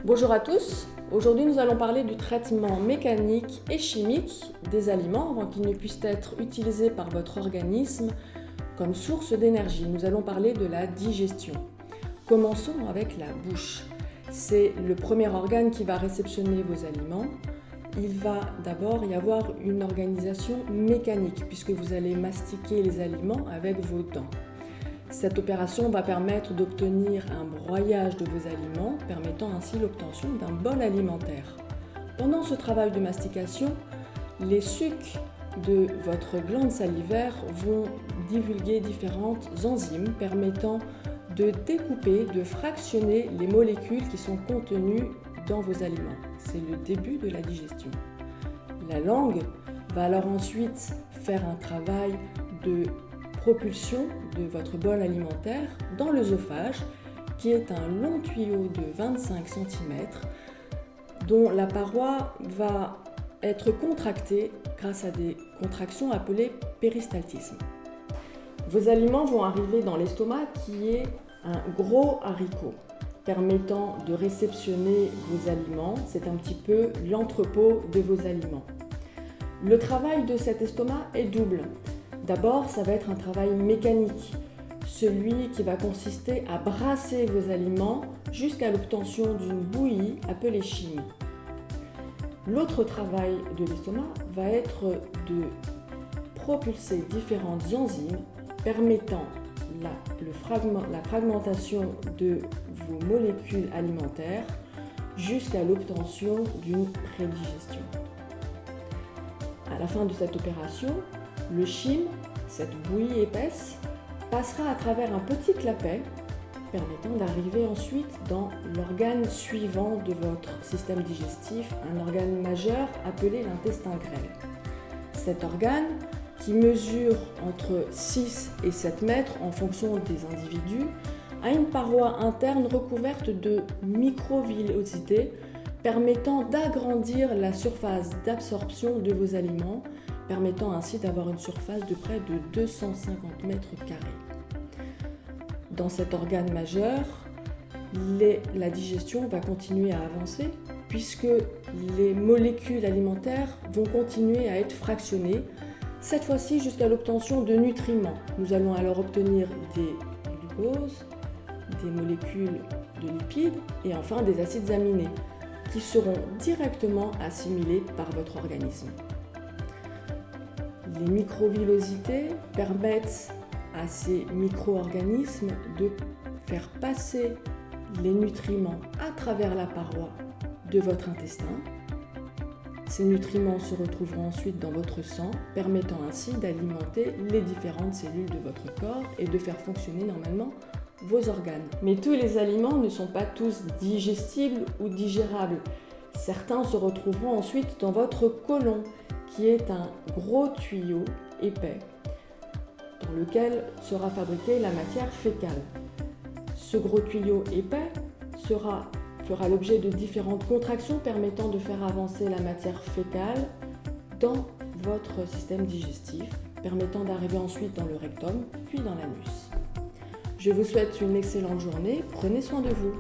Bonjour à tous, aujourd'hui nous allons parler du traitement mécanique et chimique des aliments avant qu'ils ne puissent être utilisés par votre organisme comme source d'énergie. Nous allons parler de la digestion. Commençons avec la bouche. C'est le premier organe qui va réceptionner vos aliments. Il va d'abord y avoir une organisation mécanique puisque vous allez mastiquer les aliments avec vos dents. Cette opération va permettre d'obtenir un broyage de vos aliments, permettant ainsi l'obtention d'un bol alimentaire. Pendant ce travail de mastication, les sucs de votre glande salivaire vont divulguer différentes enzymes permettant de découper, de fractionner les molécules qui sont contenues dans vos aliments. C'est le début de la digestion. La langue va alors ensuite faire un travail de propulsion de votre bol alimentaire dans l'œsophage, qui est un long tuyau de 25 cm dont la paroi va être contractée grâce à des contractions appelées péristaltisme. Vos aliments vont arriver dans l'estomac qui est un gros haricot permettant de réceptionner vos aliments. C'est un petit peu l'entrepôt de vos aliments. Le travail de cet estomac est double. D'abord, ça va être un travail mécanique, celui qui va consister à brasser vos aliments jusqu'à l'obtention d'une bouillie appelée chyme. L'autre travail de l'estomac va être de propulser différentes enzymes permettant la fragmentation de vos molécules alimentaires jusqu'à l'obtention d'une prédigestion. À la fin de cette opération, le chyme, cette bouillie épaisse, passera à travers un petit clapet permettant d'arriver ensuite dans l'organe suivant de votre système digestif, un organe majeur appelé l'intestin grêle. Cet organe, qui mesure entre 6 et 7 mètres en fonction des individus, a une paroi interne recouverte de microvillosités permettant d'agrandir la surface d'absorption de vos aliments, permettant ainsi d'avoir une surface de près de 250 mètres carrés. Dans cet organe majeur, la digestion va continuer à avancer puisque les molécules alimentaires vont continuer à être fractionnées, cette fois-ci jusqu'à l'obtention de nutriments. Nous allons alors obtenir des glucoses, des molécules de lipides et enfin des acides aminés qui seront directement assimilés par votre organisme. Les microvillosités permettent à ces micro-organismes de faire passer les nutriments à travers la paroi de votre intestin. Ces nutriments se retrouveront ensuite dans votre sang, permettant ainsi d'alimenter les différentes cellules de votre corps et de faire fonctionner normalement vos organes. Mais tous les aliments ne sont pas tous digestibles ou digérables. Certains se retrouveront ensuite dans votre côlon, qui est un gros tuyau épais dans lequel sera fabriquée la matière fécale. Ce gros tuyau épais fera l'objet de différentes contractions permettant de faire avancer la matière fécale dans votre système digestif, permettant d'arriver ensuite dans le rectum, puis dans l'anus. Je vous souhaite une excellente journée, prenez soin de vous.